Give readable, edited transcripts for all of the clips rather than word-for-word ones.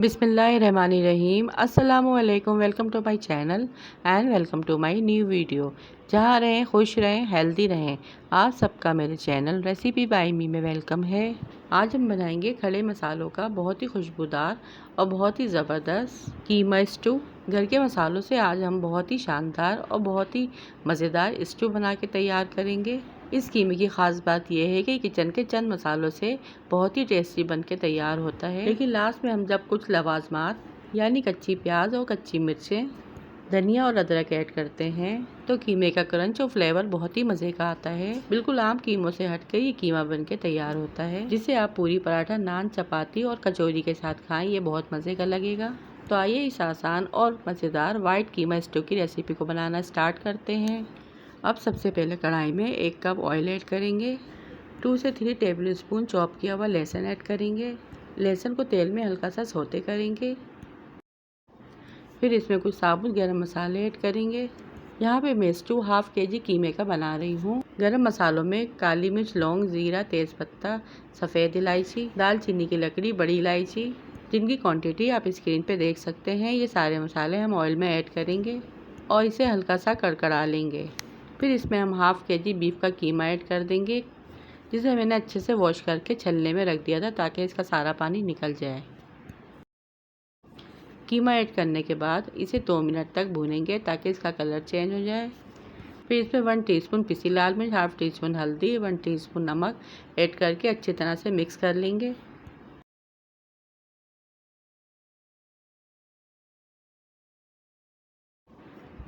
बिस्मिल्लाहिर्रहमानिर्रहीम। अस्सलामुअलैकुम। Welcome to my channel and welcome to my new video. जहाँ रहें खुश रहें हेल्दी रहें, आप सबका मेरे चैनल रेसिपी बाय मी में वेलकम है। आज हम बनाएंगे खड़े मसालों का बहुत ही खुशबूदार और बहुत ही ज़बरदस्त कीमा स्टू। घर के मसालों से आज हम बहुत ही शानदार और बहुत ही मज़ेदार स्टू बना के तैयार करेंगे। इस कीमे की ख़ास बात यह है कि किचन के चंद मसालों से बहुत ही टेस्टी बन के तैयार होता है। लेकिन लास्ट में हम जब कुछ लवाजमात यानी कच्ची प्याज और कच्ची मिर्चें, धनिया और अदरक ऐड करते हैं तो कीमे का क्रंच और फ्लेवर बहुत ही मज़े का आता है। बिल्कुल आम कीमों से हटकर ये कीमा बन के तैयार होता है, जिसे आप पूरी पराठा, नान, चपाती और कचौरी के साथ खाएं। ये बहुत मज़े का लगेगा। तो आइए इस आसान और मज़ेदार वाइट कीमा स्टू की रेसिपी को बनाना स्टार्ट करते हैं। अब सबसे पहले कढ़ाई में 1 कप ऑयल ऐड करेंगे। 2 से 3 टेबल स्पून चॉप किया हुआ लहसुन ऐड करेंगे। लहसुन को तेल में हल्का सा सौते करेंगे। फिर इसमें कुछ साबुत गरम मसाले ऐड करेंगे। यहाँ पे मैं स्टू हाफ केजी कीमे का बना रही हूँ। गरम मसालों में काली मिर्च, लौंग, ज़ीरा, तेज़पत्ता, सफ़ेद इलायची, दालचीनी की लकड़ी, बड़ी इलायची, जिनकी क्वांटिटी आप स्क्रीन पे देख सकते हैं। ये सारे मसाले हम ऑयल में ऐड करेंगे और इसे हल्का सा कड़कड़ा लेंगे। फिर इसमें हम हाफ केजी बीफ का कीमा ऐड कर देंगे, जिसे मैंने अच्छे से वॉश करके छलने में रख दिया था ताकि इसका सारा पानी निकल जाए। कीमा ऐड करने के बाद इसे 2 मिनट तक भूनेंगे ताकि इसका कलर चेंज हो जाए। फिर इसमें 1 टीस्पून पिसी लाल मिर्च, हाफ टीस्पून हल्दी, 1 टीस्पून नमक ऐड करके अच्छी तरह से मिक्स कर लेंगे।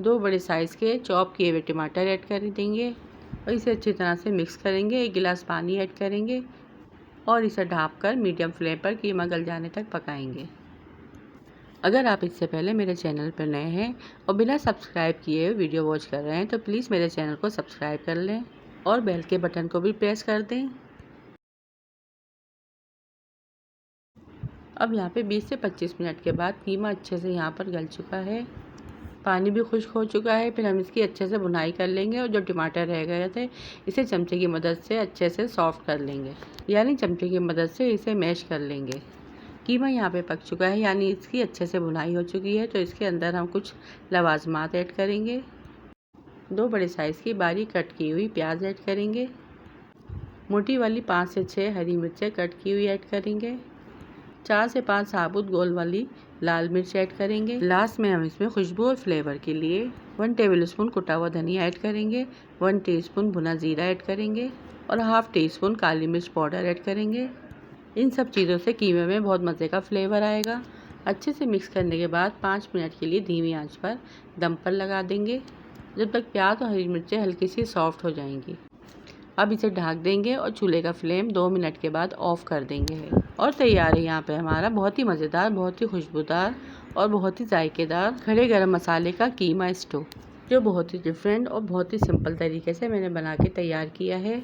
दो बड़े साइज़ के चॉप किए हुए टमाटर ऐड कर देंगे और इसे अच्छी तरह से मिक्स करेंगे। 1 गिलास पानी ऐड करेंगे और इसे ढककर मीडियम फ्लेम पर कीमा गल जाने तक पकाएंगे। अगर आप इससे पहले मेरे चैनल पर नए हैं और बिना सब्सक्राइब किए वीडियो वॉच कर रहे हैं तो प्लीज़ मेरे चैनल को सब्सक्राइब कर लें और बेल के बटन को भी प्रेस कर दें। अब यहाँ पे 20 से 25 मिनट के बाद कीमा अच्छे से यहाँ पर गल चुका है, पानी भी खुश्क हो चुका है। फिर हम इसकी अच्छे से भुनाई कर लेंगे और जो टमाटर रह गए थे इसे चमचे की मदद से अच्छे से सॉफ्ट कर लेंगे, यानी चमचे की मदद से इसे मैश कर लेंगे। कीमा यहाँ पे पक चुका है, यानी इसकी अच्छे से भुनाई हो चुकी है। तो इसके अंदर हम कुछ लवाजमात ऐड करेंगे। 2 बड़े साइज़ की बारीक कट की हुई प्याज ऐड करेंगे। मोटी वाली 5 से 6 हरी मिर्चें कट की हुई ऐड करेंगे। 4 से 5 साबुत गोल वाली लाल मिर्च ऐड करेंगे। लास्ट में हम इसमें खुशबू और फ्लेवर के लिए 1 टेबलस्पून कुटा हुआ धनिया ऐड करेंगे, 1 टीस्पून भुना जीरा ऐड करेंगे और हाफ टीस्पून काली मिर्च पाउडर ऐड करेंगे। इन सब चीज़ों से कीमे में बहुत मज़े का फ्लेवर आएगा। अच्छे से मिक्स करने के बाद 5 मिनट के लिए धीमी आंच पर दम पर लगा देंगे, जब तक प्याज और हरी मिर्चें हल्की सी सॉफ्ट हो जाएंगी। अब इसे ढक देंगे और चूल्हे का फ्लेम 2 मिनट के बाद ऑफ़ कर देंगे और तैयार है यहाँ पे हमारा बहुत ही मज़ेदार, बहुत ही खुशबूदार और बहुत ही जायकेदार खड़े गरम मसाले का कीमा स्टू, जो बहुत ही डिफरेंट और बहुत ही सिंपल तरीके से मैंने बना के तैयार किया है।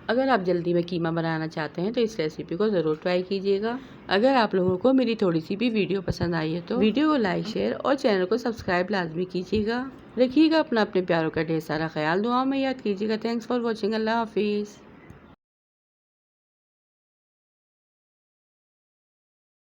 अगर आप जल्दी में कीमा बनाना चाहते हैं तो इस रेसिपी को ज़रूर ट्राई कीजिएगा। अगर आप लोगों को मेरी थोड़ी सी भी वीडियो पसंद आई है तो वीडियो को लाइक, शेयर और चैनल को सब्सक्राइब लाजमी कीजिएगा। रखिएगा अपना अपने प्यारों का ढेर सारा ख्याल, दुआओं में याद कीजिएगा। Thanks for watching. अल्लाह हाफिज़।